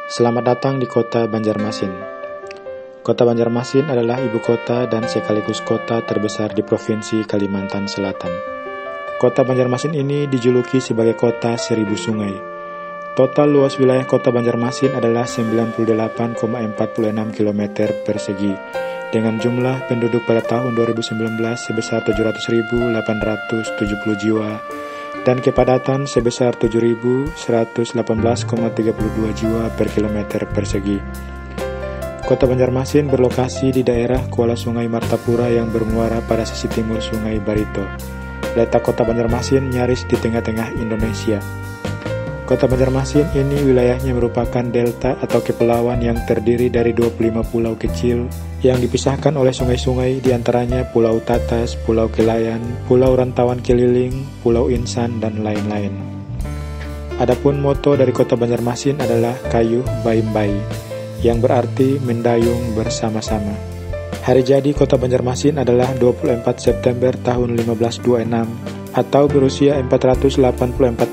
Selamat datang di kota Banjarmasin. Kota Banjarmasin adalah ibu kota dan sekaligus kota terbesar di Provinsi Kalimantan Selatan. Kota Banjarmasin ini dijuluki sebagai kota 1000 sungai. Total luas wilayah kota Banjarmasin adalah 98,46 km persegi, dengan jumlah penduduk pada tahun 2019 sebesar 700.870 jiwa, dan kepadatan sebesar 7.118,32 jiwa per kilometer persegi. Kota Banjarmasin berlokasi di daerah Kuala Sungai Martapura yang bermuara pada sisi timur Sungai Barito. Letak kota Banjarmasin nyaris di tengah-tengah Indonesia. Kota Banjarmasin ini wilayahnya merupakan delta atau kepulauan yang terdiri dari 25 pulau kecil yang dipisahkan oleh sungai-sungai, diantaranya Pulau Tatas, Pulau Kelayan, Pulau Rantauan Keliling, Pulau Insan, dan lain-lain. Adapun moto dari kota Banjarmasin adalah Kayuh Baim-Bai, yang berarti mendayung bersama-sama. Hari jadi kota Banjarmasin adalah 24 September tahun 1526 atau berusia 484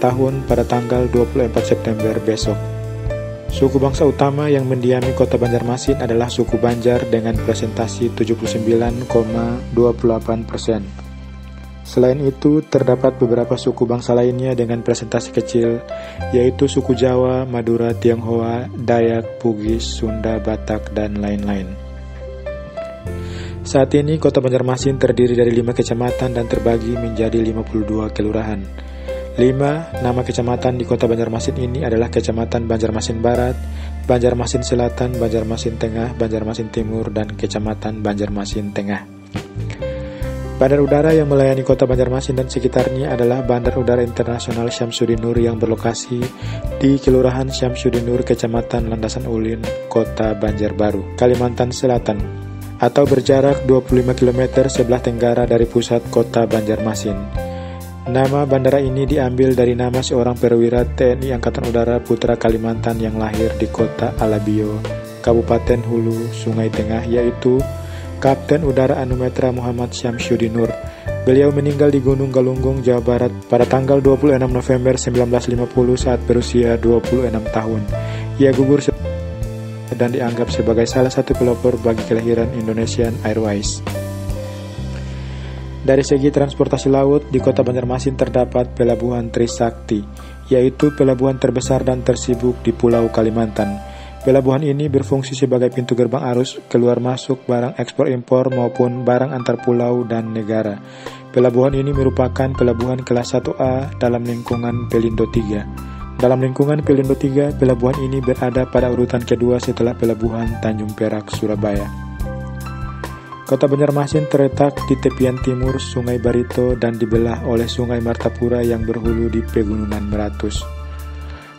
tahun pada tanggal 24 September besok. Suku bangsa utama yang mendiami kota Banjarmasin adalah suku Banjar dengan presentasi 79,28%. Selain itu, terdapat beberapa suku bangsa lainnya dengan presentasi kecil, yaitu suku Jawa, Madura, Tionghoa, Dayak, Bugis, Sunda, Batak, dan lain-lain. Saat ini kota Banjarmasin terdiri dari 5 kecamatan dan terbagi menjadi 52 kelurahan. 5 nama kecamatan di kota Banjarmasin ini adalah Kecamatan Banjarmasin Barat, Banjarmasin Selatan, Banjarmasin Tengah, Banjarmasin Timur, dan Kecamatan Banjarmasin Tengah. Bandar udara yang melayani kota Banjarmasin dan sekitarnya adalah Bandar Udara Internasional Syamsuddin Nur yang berlokasi di Kelurahan Syamsuddin Nur, Kecamatan Landasan Ulin, Kota Banjarbaru, Kalimantan Selatan, atau berjarak 25 km sebelah tenggara dari pusat kota Banjarmasin. Nama bandara ini diambil dari nama seorang perwira TNI Angkatan Udara Putra Kalimantan yang lahir di kota Alabio, Kabupaten Hulu, Sungai Tengah, yaitu Kapten Udara Anumerta Muhammad Syamsuddin Nur. Beliau meninggal di Gunung Galunggung, Jawa Barat pada tanggal 26 November 1950 saat berusia 26 tahun. Ia gugur dan dianggap sebagai salah satu pelopor bagi kelahiran Indonesian Airways. Dari segi transportasi laut, di kota Banjarmasin terdapat Pelabuhan Trisakti, yaitu pelabuhan terbesar dan tersibuk di Pulau Kalimantan. Pelabuhan ini berfungsi sebagai pintu gerbang arus keluar masuk barang ekspor impor maupun barang antar pulau dan negara. Pelabuhan ini merupakan pelabuhan kelas 1A dalam lingkungan Pelindo 3. Dalam lingkungan Pelindo 3, pelabuhan ini berada pada urutan kedua setelah Pelabuhan Tanjung Perak, Surabaya. Kota Banjarmasin terletak di tepian timur Sungai Barito dan dibelah oleh Sungai Martapura yang berhulu di Pegunungan Meratus.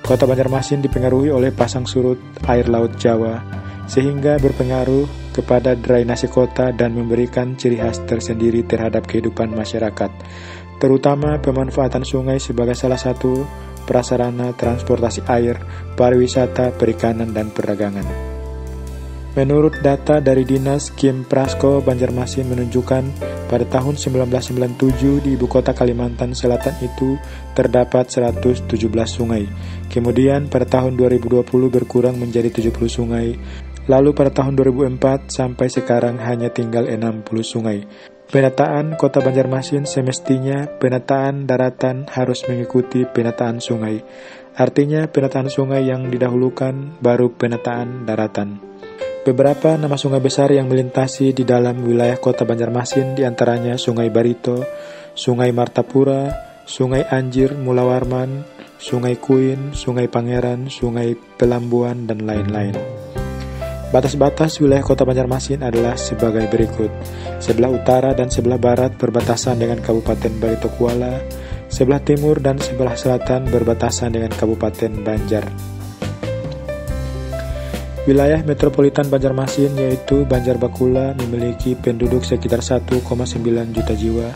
Kota Banjarmasin dipengaruhi oleh pasang surut air laut Jawa, sehingga berpengaruh kepada drainase kota dan memberikan ciri khas tersendiri terhadap kehidupan masyarakat, terutama pemanfaatan sungai sebagai salah satu prasarana transportasi air, pariwisata, perikanan, dan perdagangan. Menurut data dari Dinas Kim Prasko Banjarmasin menunjukkan pada tahun 1997 di ibu kota Kalimantan Selatan itu terdapat 117 sungai. Kemudian pada tahun 2020 berkurang menjadi 70 sungai. Lalu pada tahun 2004 sampai sekarang hanya tinggal 60 sungai. Penataan kota Banjarmasin semestinya penataan daratan harus mengikuti penataan sungai. Artinya penataan sungai yang didahulukan baru penataan daratan. Beberapa nama sungai besar yang melintasi di dalam wilayah kota Banjarmasin diantaranya Sungai Barito, Sungai Martapura, Sungai Anjir Mulawarman, Sungai Kuin, Sungai Pangeran, Sungai Pelambuan, dan lain-lain. Batas-batas wilayah kota Banjarmasin adalah sebagai berikut. Sebelah utara dan sebelah barat berbatasan dengan Kabupaten Barito Kuala, sebelah timur dan sebelah selatan berbatasan dengan Kabupaten Banjar. Wilayah metropolitan Banjarmasin yaitu Banjarbakula memiliki penduduk sekitar 1,9 juta jiwa.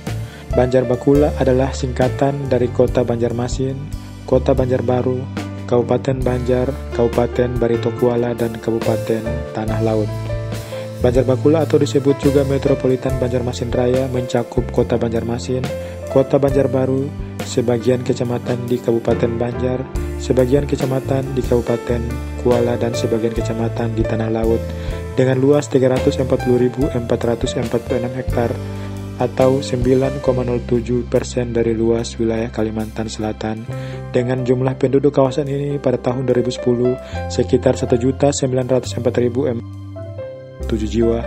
Banjarbakula adalah singkatan dari Kota Banjarmasin, Kota Banjarbaru, Kabupaten Banjar, Kabupaten Barito Kuala, dan Kabupaten Tanah Laut. Banjarbakula atau disebut juga Metropolitan Banjarmasin Raya mencakup Kota Banjarmasin, Kota Banjarbaru, sebagian kecamatan di Kabupaten Banjar, sebagian kecamatan di Kabupaten Kuala, dan sebagian kecamatan di Tanah Laut dengan luas 340.446 hektar atau 9,07% dari luas wilayah Kalimantan Selatan. Dengan jumlah penduduk kawasan ini pada tahun 2010 sekitar 1.904.007 jiwa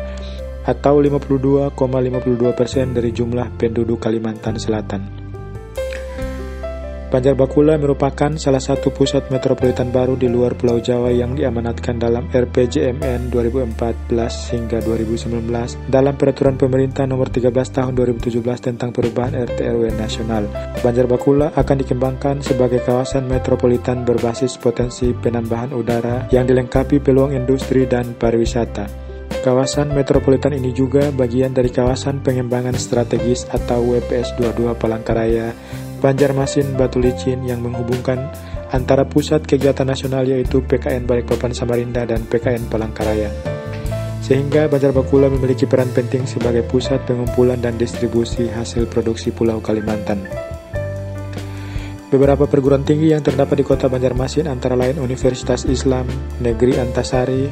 atau 52,52% dari jumlah penduduk Kalimantan Selatan. Banjarbakula merupakan salah satu pusat metropolitan baru di luar Pulau Jawa yang diamanatkan dalam RPJMN 2014 hingga 2019 dalam Peraturan Pemerintah Nomor 13 Tahun 2017 tentang perubahan RT/RW nasional. Banjarbakula akan dikembangkan sebagai kawasan metropolitan berbasis potensi penambahan udara yang dilengkapi peluang industri dan pariwisata. Kawasan metropolitan ini juga bagian dari kawasan pengembangan strategis atau WPS 22 Palangkaraya, Banjarmasin, Batu Licin yang menghubungkan antara pusat kegiatan nasional yaitu PKN Balikpapan Samarinda dan PKN Palangkaraya. Sehingga Banjarbakula memiliki peran penting sebagai pusat pengumpulan dan distribusi hasil produksi Pulau Kalimantan. Beberapa perguruan tinggi yang terdapat di Kota Banjarmasin antara lain Universitas Islam Negeri Antasari,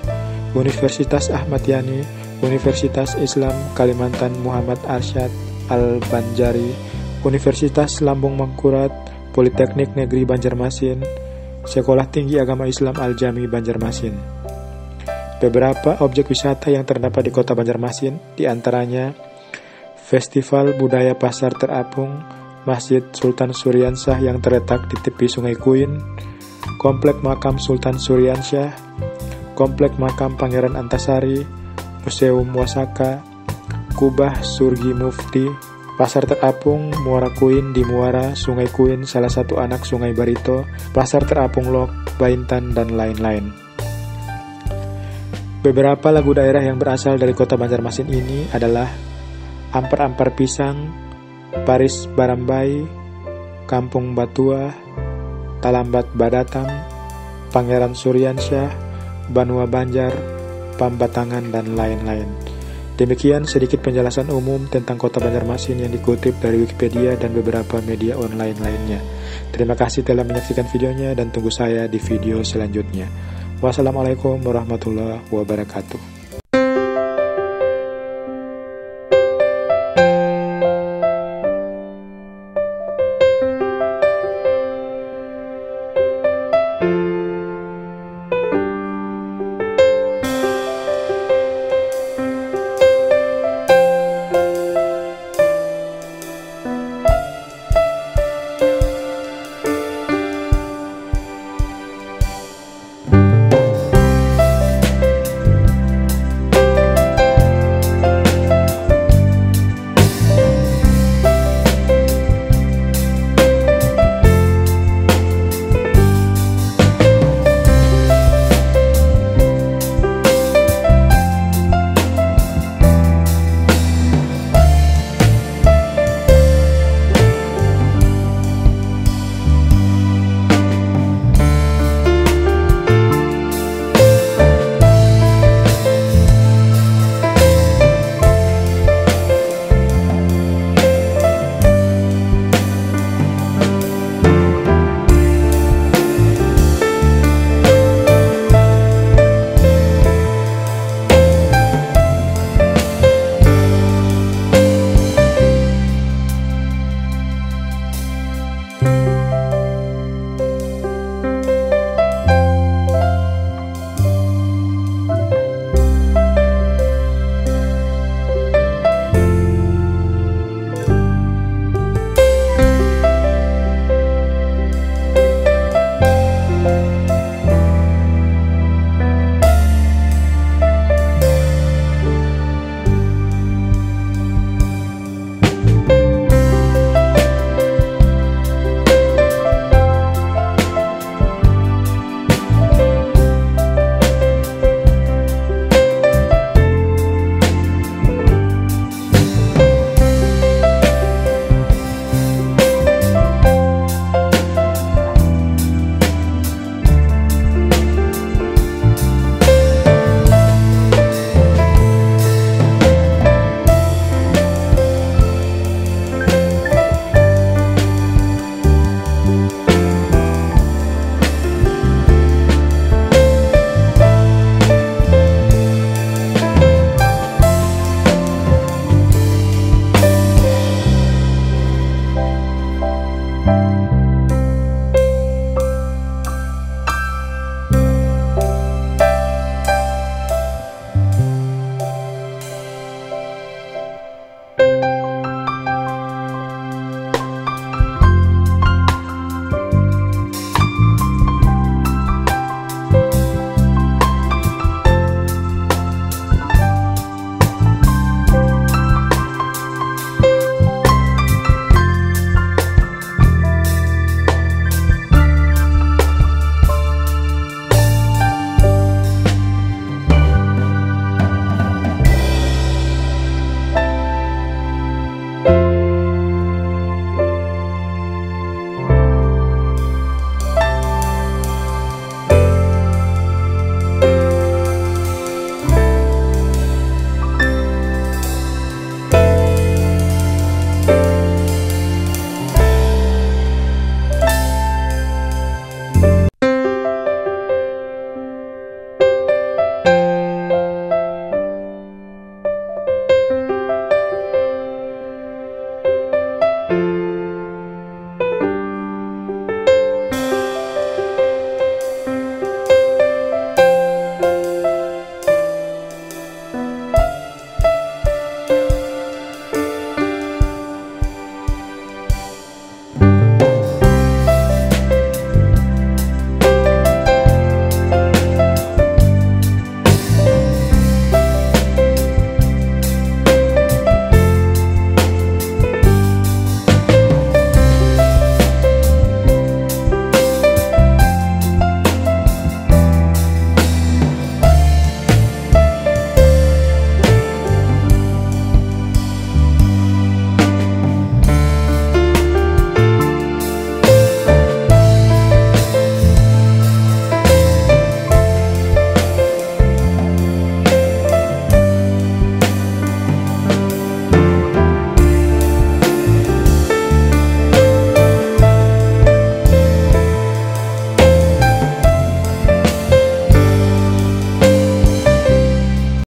Universitas Ahmad Yani, Universitas Islam Kalimantan Muhammad Arsyad Al-Banjari, Universitas Lambung Mangkurat, Politeknik Negeri Banjarmasin, Sekolah Tinggi Agama Islam Al-Jami Banjarmasin. Beberapa objek wisata yang terdapat di Kota Banjarmasin diantaranya Festival Budaya Pasar Terapung, Masjid Sultan Suryansyah yang terletak di tepi Sungai Kuin, Komplek Makam Sultan Suryansyah, Komplek Makam Pangeran Antasari, Museum Wasaka, Kubah Surgi Mufti, Pasar Terapung, Muara Kuin di Muara, Sungai Kuin, salah satu anak Sungai Barito, Pasar Terapung Lok, Baintan, dan lain-lain. Beberapa lagu daerah yang berasal dari Kota Banjarmasin ini adalah Ampar-Ampar Pisang, Paris Barambai, Kampung Batua, Talambat Badatam, Pangeran Suryansyah, Banua Banjar, Pambatangan, dan lain-lain. Demikian sedikit penjelasan umum tentang Kota Banjarmasin yang dikutip dari Wikipedia dan beberapa media online lainnya. Terima kasih telah menyaksikan videonya dan tunggu saya di video selanjutnya. Wassalamualaikum warahmatullahi wabarakatuh.